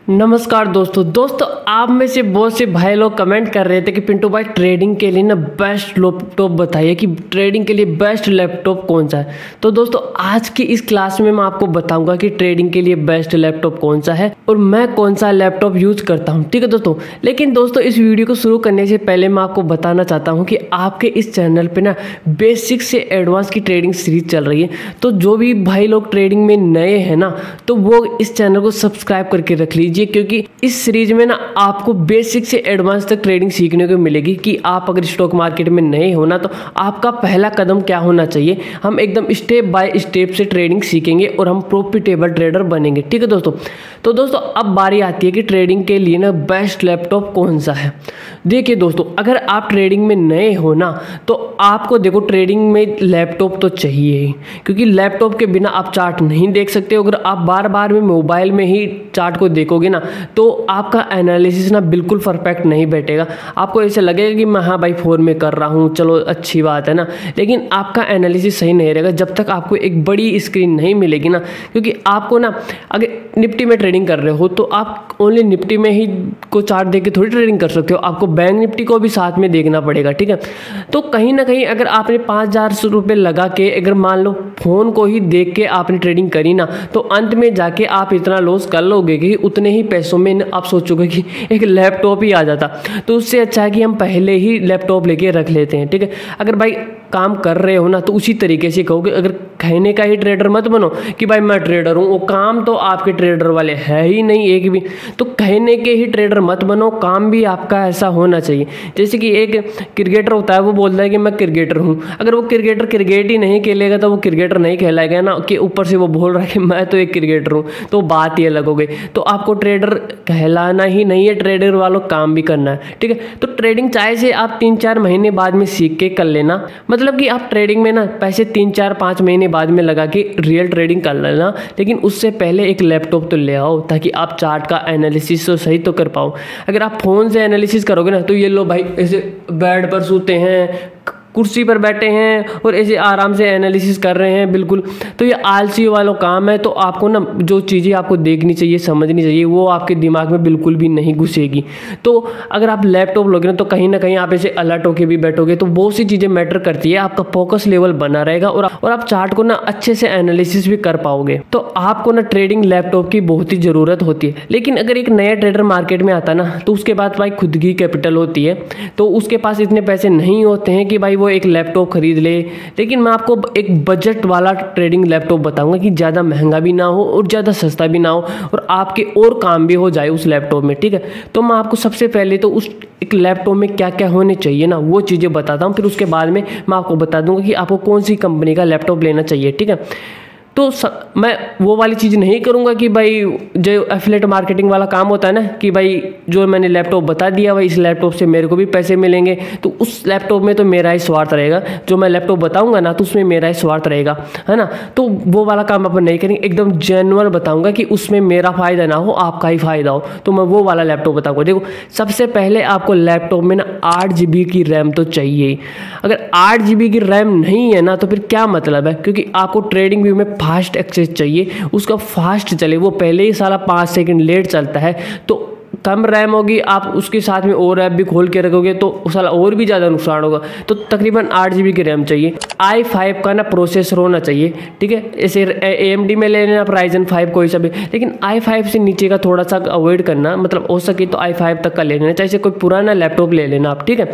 नमस्कार दोस्तों आप में से बहुत से भाई लोग कमेंट कर रहे थे कि पिंटू भाई ट्रेडिंग के लिए ना बेस्ट लैपटॉप बताइए कि ट्रेडिंग के लिए बेस्ट लैपटॉप कौन सा है। तो दोस्तों आज की इस क्लास में मैं आपको बताऊंगा कि ट्रेडिंग के लिए बेस्ट लैपटॉप कौन सा है और मैं कौन सा लैपटॉप यूज करता हूं, ठीक है दोस्तों। लेकिन दोस्तों इस वीडियो को शुरू करने से पहले मैं आपको बताना चाहता हूँ कि आपके इस चैनल पर ना बेसिक से एडवांस की ट्रेडिंग सीरीज चल रही है। तो जो भी भाई लोग ट्रेडिंग में नए हैं ना, तो वो इस चैनल को सब्सक्राइब करके रख लीजिए, क्योंकि इस सीरीज में ना आपको बेसिक से एडवांस तक ट्रेडिंग सीखने को मिलेगी कि आप अगर स्टॉक मार्केट में नए हो ना, तो आपका पहला कदम क्या होना चाहिए। हम एकदम स्टेप बाय स्टेप से ट्रेडिंग सीखेंगे और हम प्रॉफिटेबल ट्रेडर बनेंगे, ठीक है दोस्तों। तो दोस्तों अब बारी आती है कि ट्रेडिंग के लिए ना बेस्ट लैपटॉप कौन सा है। देखिए दोस्तों, अगर आप ट्रेडिंग में नए हो ना, तो आपको देखो ट्रेडिंग में लैपटॉप तो चाहिए ही, क्योंकि लैपटॉप के बिना आप चार्ट नहीं देख सकते। अगर आप बार बार में मोबाइल में ही चार्ट को देखोगे ना, तो आपका एनालिसिस ना बिल्कुल परफेक्ट नहीं बैठेगा। आपको ऐसे लगेगा कि मैं हाँ भाई फोन में कर रहा हूँ, चलो अच्छी बात है ना, लेकिन आपका एनालिसिस सही नहीं रहेगा जब तक आपको एक बड़ी स्क्रीन नहीं मिलेगी ना। क्योंकि आपको ना अगर निफ्टी में ट्रेडिंग कर रहे हो तो आप ओनली निफ्टी में ही को चार्ट देख के थोड़ी ट्रेडिंग कर सकते हो, आपको बैंक निफ्टी को भी साथ में देखना पड़ेगा, ठीक है। तो कहीं ना कहीं अगर आपने 5,000 रुपये लगा के अगर मान लो फोन को ही देख के आपने ट्रेडिंग करी ना, तो अंत में जाके आप इतना लॉस कर लोगे कि उतने ही पैसों में आप सोचोगे कि एक लैपटॉप ही आ जाता। तो उससे अच्छा है कि हम पहले ही लैपटॉप लेके रख लेते हैं, ठीक है। अगर भाई काम कर रहे हो ना, तो उसी तरीके से कहोगे। अगर कहने का ही ट्रेडर मत बनो कि भाई मैं ट्रेडर हूँ, वो काम तो आपके ट्रेडर वाले है ही नहीं एक भी। तो कहने के ही ट्रेडर मत बनो, काम भी आपका ऐसा होना चाहिए। जैसे कि एक क्रिकेटर होता है, वो बोलता है कि मैं क्रिकेटर हूँ। अगर वो क्रिकेटर क्रिकेट ही नहीं खेलेगा तो वो क्रिकेटर नहीं कहलाएगा ना, कि ऊपर से वो बोल रहा है कि मैं तो एक क्रिकेटर हूँ, तो बात ये अलग हो गई। तो आपको ट्रेडर कहलाना ही नहीं है, ट्रेडर वालों काम भी करना है, ठीक है। तो ट्रेडिंग चाहे से आप 3-4 महीने बाद में सीख के कर लेना, मतलब कि आप ट्रेडिंग में ना पैसे 3-4-5 महीने बाद में लगा के रियल ट्रेडिंग कर लेना। लेकिन उससे पहले एक लैपटॉप तो ले आओ, ताकि आप चार्ट का एनालिसिस तो सही तो कर पाओ। अगर आप फोन से एनालिसिस करोगे ना, तो ये लो भाई ऐसे बेड पर सोते हैं, कुर्सी पर बैठे हैं और ऐसे आराम से एनालिसिस कर रहे हैं, बिल्कुल। तो ये आलसी वाला काम है। तो आपको ना जो चीज़ें आपको देखनी चाहिए, समझनी चाहिए, वो आपके दिमाग में बिल्कुल भी नहीं घुसेगी। तो अगर आप लैपटॉप लोगे ना, तो कहीं ना कहीं आप ऐसे अलर्ट होके भी बैठोगे, तो बहुत सी चीज़ें मैटर करती है। आपका फोकस लेवल बना रहेगा और आप चार्ट को ना अच्छे से एनालिसिस भी कर पाओगे। तो आपको ना ट्रेडिंग लैपटॉप की बहुत ही ज़रूरत होती है। लेकिन अगर एक नया ट्रेडर मार्केट में आता ना, तो उसके बाद भाई खुद की कैपिटल होती है, तो उसके पास इतने पैसे नहीं होते हैं कि भाई वो एक लैपटॉप खरीद ले। लेकिन मैं आपको एक बजट वाला ट्रेडिंग लैपटॉप बताऊंगा कि ज़्यादा महंगा भी ना हो और ज़्यादा सस्ता भी ना हो, और आपके और काम भी हो जाए उस लैपटॉप में, ठीक है। तो मैं आपको सबसे पहले तो उस एक लैपटॉप में क्या क्या होने चाहिए ना, वो चीज़ें बताता हूँ। फिर उसके बाद में मैं आपको बता दूंगा कि आपको कौन सी कंपनी का लैपटॉप लेना चाहिए, ठीक है। तो मैं वो वाली चीज़ नहीं करूँगा कि भाई जो एफिलिएट मार्केटिंग वाला काम होता है ना, कि भाई जो मैंने लैपटॉप बता दिया भाई इस लैपटॉप से मेरे को भी पैसे मिलेंगे, तो उस लैपटॉप में तो मेरा ही स्वार्थ रहेगा। जो मैं लैपटॉप बताऊंगा ना, तो उसमें मेरा ही स्वार्थ रहेगा, है ना। तो वो वाला काम अपन नहीं करेंगे, एकदम जेन्युइन बताऊंगा कि उसमें मेरा फ़ायदा ना हो, आपका ही फ़ायदा हो। तो मैं वो वाला लैपटॉप बताऊँगा। देखो सबसे पहले आपको लैपटॉप में ना 8 GB की रैम तो चाहिए। अगर 8 GB की रैम नहीं है ना, तो फिर क्या मतलब है, क्योंकि आपको ट्रेडिंग व्यू में फास्ट एक्सेस चाहिए, उसका फास्ट चले। वो पहले ही साला 5 सेकंड लेट चलता है, तो कम रैम होगी, आप उसके साथ में और ऐप भी खोल के रखोगे तो साला और भी ज़्यादा नुकसान होगा। तो तकरीबन 8 GB की रैम चाहिए। i5 का ना प्रोसेसर होना चाहिए, ठीक है। ऐसे AMD में ले लेना, Ryzen 5 कोई सा भी, लेकिन i5 से नीचे का थोड़ा सा अवॉइड करना, मतलब हो सके तो i5 तक का ले लेना, चाहे कोई पुराना लैपटॉप ले लेना आप, ठीक है।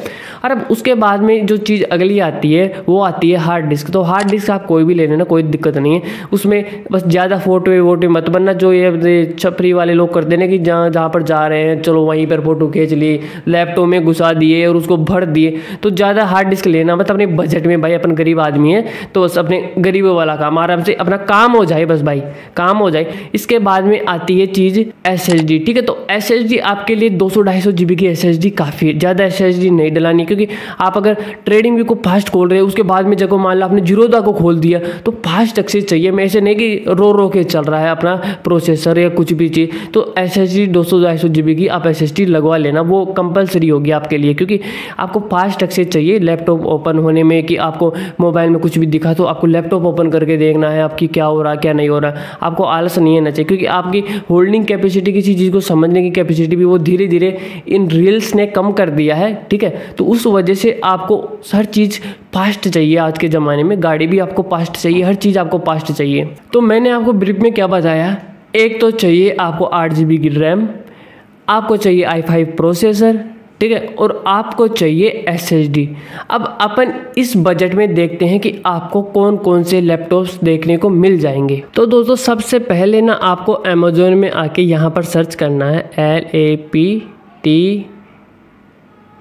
और अब उसके बाद में जो चीज़ अगली आती है, वो आती है हार्ड डिस्क। तो हार्ड डिस्क आप कोई भी ले लेना, कोई दिक्कत नहीं है उसमें। बस ज़्यादा फोटो मत बनना, जो ये छपरी वाले लोग करते हैं कि जहाँ पर जा रहे हैं चलो वहीं पर फोटो खींच लिए, लैपटॉप में घुसा दिए और उसको भर दिए। तो ज़्यादा हार्ड डिस्क लेना मत अपने बजट में। भाई अपन गरीब आदमी है, तो बस अपने गरीबों वाला काम आराम से अपना काम हो जाए, बस भाई काम हो जाए। इसके बाद में आती है चीज़ SSD, ठीक है। तो SSD आपके लिए 200-250 GB की SSD काफ़ी है, ज़्यादा SSD नहीं डलानी। क्योंकि आप अगर ट्रेडिंग व्यू को फास्ट खोल रहे हो, उसके बाद में जब मान लो आपने जीरोधा को खोल दिया, तो फास्ट एक्सेस चाहिए। मैं ऐसे नहीं कि रो के चल रहा है अपना प्रोसेसर या कुछ भी चीज़। तो SSD 200-250 GB 8 GB की आप SSD लगवा लेना, वो कंपलसरी होगी आपके लिए, क्योंकि आपको फास्ट एक्सेस चाहिए लैपटॉप ओपन होने में, कि आपको मोबाइल में कुछ भी दिखा तो आपको लैपटॉप ओपन करके देखना है आपकी क्या हो रहा है क्या नहीं हो रहा है, आपको आलस नहीं आना चाहिए, क्योंकि आपकी होल्डिंग कैपेसिटी, किसी चीज़ को समझने की कैपेसिटी भी वो धीरे धीरे इन रील्स ने कम कर दिया है, ठीक है। तो उस वजह से आपको हर चीज़ फास्ट चाहिए आज के ज़माने में, गाड़ी भी आपको फास्ट चाहिए, हर चीज़ आपको फास्ट चाहिए। तो मैंने आपको ब्रीफ में क्या बताया, एक तो चाहिए आपको 8 GB की रैम, आपको चाहिए i5 प्रोसेसर, ठीक है, और आपको चाहिए SSD। अब अपन इस बजट में देखते हैं कि आपको कौन कौन से लैपटॉप्स देखने को मिल जाएंगे। तो दोस्तों सबसे पहले ना आपको अमेज़ोन में आके यहाँ पर सर्च करना है LAPT,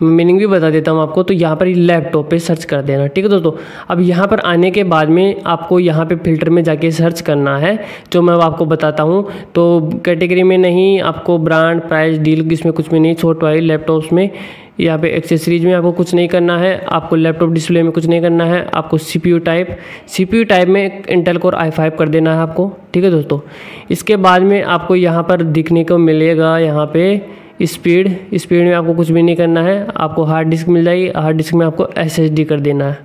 मीनिंग भी बता देता हूँ आपको। तो यहाँ पर लैपटॉप पे सर्च कर देना, ठीक है दोस्तों। अब यहाँ पर आने के बाद में आपको यहाँ पे फिल्टर में जाके सर्च करना है, जो मैं आपको बताता हूँ। तो कैटेगरी में नहीं, आपको ब्रांड, प्राइस, डील, इसमें कुछ भी नहीं, छोट वाली लैपटॉप्स में, यहाँ पे एक्सेसरीज में आपको कुछ नहीं करना है, आपको लैपटॉप डिस्प्ले में कुछ नहीं करना है, आपको CPU टाइप में इंटेल कोर i5 कर देना है आपको, ठीक है दोस्तों। इसके बाद में आपको यहाँ पर दिखने को मिलेगा यहाँ पे स्पीड में आपको कुछ भी नहीं करना है, आपको हार्ड डिस्क मिल जाएगी, हार्ड डिस्क में आपको SSD कर देना है,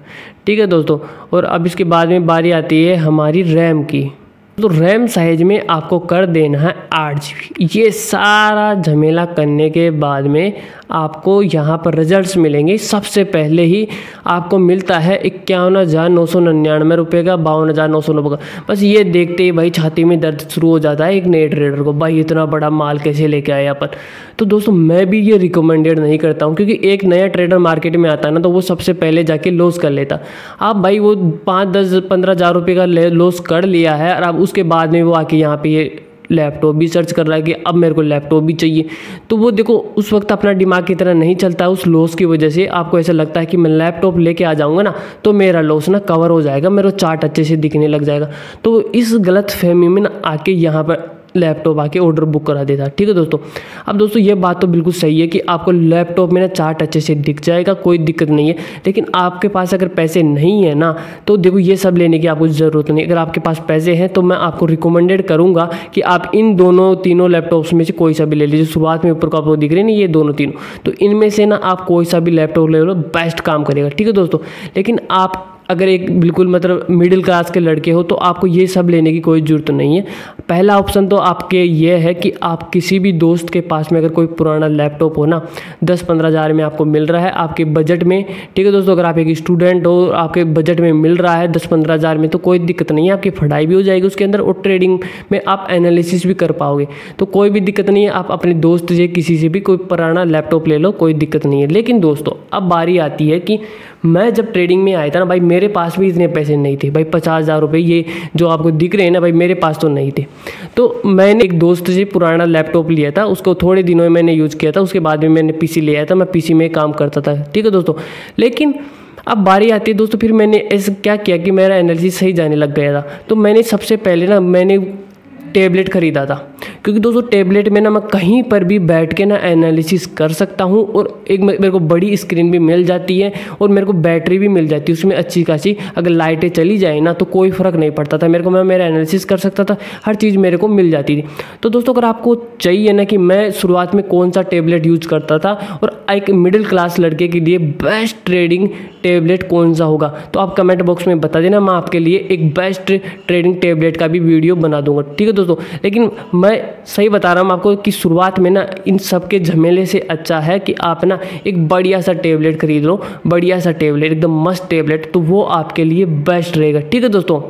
ठीक है दोस्तों। और अब इसके बाद में बारी आती है हमारी रैम की। तो रैम साइज में आपको कर देना है 8 GB। ये सारा झमेला करने के बाद में आपको यहाँ पर रिजल्ट्स मिलेंगे। सबसे पहले ही आपको मिलता है 51,999 रुपये का, 52,990 का। बस ये देखते ही भाई छाती में दर्द शुरू हो जाता है एक नए ट्रेडर को, भाई इतना बड़ा माल कैसे लेके आए अपन। तो दोस्तों मैं भी ये रिकमेंडेड नहीं करता हूँ, क्योंकि एक नया ट्रेडर मार्केट में आता है ना, तो वो सबसे पहले जाके लॉस कर लेता। आप भाई वो 5-10-15,000 रुपये का लॉस कर लिया है, और अब उसके बाद में वो आके यहाँ पे ये लैपटॉप भी सर्च कर रहा है कि अब मेरे को लैपटॉप भी चाहिए। तो वो देखो उस वक्त अपना दिमाग की तरह नहीं चलता है। उस लॉस की वजह से आपको ऐसा लगता है कि मैं लैपटॉप लेके आ जाऊंगा ना तो मेरा लॉस ना कवर हो जाएगा, मेरा चार्ट अच्छे से दिखने लग जाएगा। तो इस गलत फहमी में ना आके यहाँ पर लैपटॉप आके ऑर्डर बुक करा देता, ठीक है दोस्तों। अब दोस्तों ये बात तो बिल्कुल सही है कि आपको लैपटॉप में ना चार्ट अच्छे से दिख जाएगा, कोई दिक्कत नहीं है। लेकिन आपके पास अगर पैसे नहीं है ना, तो देखो ये सब लेने की आपको ज़रूरत नहीं। अगर आपके पास पैसे हैं तो मैं आपको रिकमेंडेड करूंगा कि आप इन तीनों लैपटॉप्स में से कोई सा भी ले लीजिए। शुरुआत में ऊपर को आपको दिख रहे हैं ये दोनों तीनों, तो इनमें से ना आप कोई सा भी लैपटॉप ले लो, बेस्ट काम करेगा, ठीक है दोस्तों। लेकिन आप अगर एक बिल्कुल मतलब मिडिल क्लास के लड़के हो तो आपको ये सब लेने की कोई ज़रूरत नहीं है। पहला ऑप्शन तो आपके ये है कि आप किसी भी दोस्त के पास में अगर कोई पुराना लैपटॉप हो ना, 10-15 हज़ार में आपको मिल रहा है आपके बजट में, ठीक है दोस्तों। अगर आप एक स्टूडेंट हो, आपके बजट में मिल रहा है 10-15 हज़ार में, तो कोई दिक्कत नहीं है, आपकी पढ़ाई भी हो जाएगी उसके अंदर, और ट्रेडिंग में आप एनालिसिस भी कर पाओगे, तो कोई भी दिक्कत नहीं है। आप अपने दोस्त से किसी से भी कोई पुराना लैपटॉप ले लो, कोई दिक्कत नहीं है। लेकिन दोस्तों अब बारी आती है कि मैं जब ट्रेडिंग में आया था ना भाई, मेरे पास भी इतने पैसे नहीं थे भाई। 50,000 रुपये ये जो आपको दिख रहे हैं ना भाई, मेरे पास तो नहीं थे। तो मैंने एक दोस्त से पुराना लैपटॉप लिया था, उसको थोड़े दिनों में मैंने यूज़ किया था, उसके बाद में मैंने PC ले आया था, मैं PC में काम करता था, ठीक है दोस्तों। लेकिन अब बारी आती है दोस्तों, फिर मैंने ऐसा क्या किया कि मेरा एनालिसिस सही जाने लग गया था। तो मैंने सबसे पहले ना मैंने टैबलेट ख़रीदा था, क्योंकि दोस्तों टैबलेट में ना मैं कहीं पर भी बैठ के ना एनालिसिस कर सकता हूँ, और एक मेरे को बड़ी स्क्रीन भी मिल जाती है, और मेरे को बैटरी भी मिल जाती है उसमें अच्छी खासी। अगर लाइटें चली जाए ना तो कोई फ़र्क नहीं पड़ता था मेरे को, मैं मेरा एनालिसिस कर सकता था, हर चीज़ मेरे को मिल जाती थी। तो दोस्तों अगर आपको चाहिए ना कि मैं शुरुआत में कौन सा टैबलेट यूज करता था और एक मिडिल क्लास लड़के के लिए बेस्ट ट्रेडिंग टैबलेट कौन सा होगा, तो आप कमेंट बॉक्स में बता देना, मैं आपके लिए एक बेस्ट ट्रेडिंग टैबलेट का भी वीडियो बना दूंगा, ठीक है दोस्तों। लेकिन मैं सही बता रहा हूँ आपको कि शुरुआत में ना इन सब के झमेले से अच्छा है कि आप ना एक बढ़िया सा टैबलेट खरीद लो, बढ़िया सा टैबलेट, एकदम मस्त टैबलेट, तो वो आपके लिए बेस्ट रहेगा, ठीक है दोस्तों।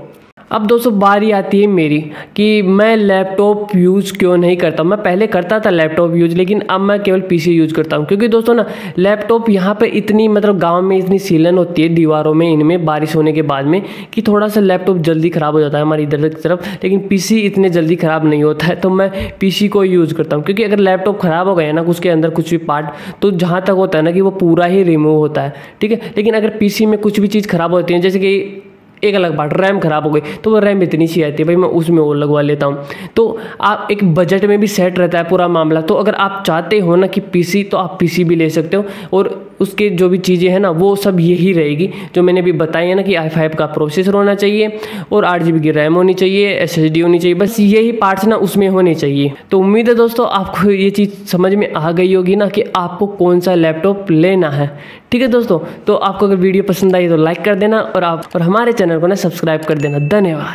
अब दोस्तों बारी आती है मेरी कि मैं लैपटॉप यूज़ क्यों नहीं करता। मैं पहले करता था लैपटॉप यूज़, लेकिन अब मैं केवल PC यूज़ करता हूँ, क्योंकि दोस्तों ना लैपटॉप यहाँ पे इतनी मतलब गांव में इतनी सीलन होती है दीवारों में, इनमें बारिश होने के बाद में, कि थोड़ा सा लैपटॉप जल्दी ख़राब हो जाता है हमारी इधर की तरफ, लेकिन PC इतने जल्दी ख़राब नहीं होता है, तो मैं PC को यूज़ करता हूँ। क्योंकि अगर लैपटॉप ख़राब हो गया ना उसके अंदर कुछ भी पार्ट, तो जहाँ तक होता है ना कि वो पूरा ही रिमूव होता है, ठीक है। लेकिन अगर PC में कुछ भी चीज़ ख़राब होती है, जैसे कि एक अलग बात रैम खराब हो गई, तो वो रैम इतनी सी आती है भाई, मैं उसमें और लगवा लेता हूँ। तो आप एक बजट में भी सेट रहता है पूरा मामला। तो अगर आप चाहते हो ना कि PC, तो आप PC भी ले सकते हो, और उसके जो भी चीज़ें हैं ना वो सब यही रहेगी जो मैंने अभी बताई है ना कि i5 का प्रोसेसर होना चाहिए और 8 GB की रैम होनी चाहिए, SSD होनी चाहिए, बस यही पार्ट्स ना उसमें होने चाहिए। तो उम्मीद है दोस्तों आपको ये चीज़ समझ में आ गई होगी ना कि आपको कौन सा लैपटॉप लेना है। ठीक है दोस्तों, तो आपको अगर वीडियो पसंद आई तो लाइक कर देना और हमारे चैनल को ना सब्सक्राइब कर देना। धन्यवाद।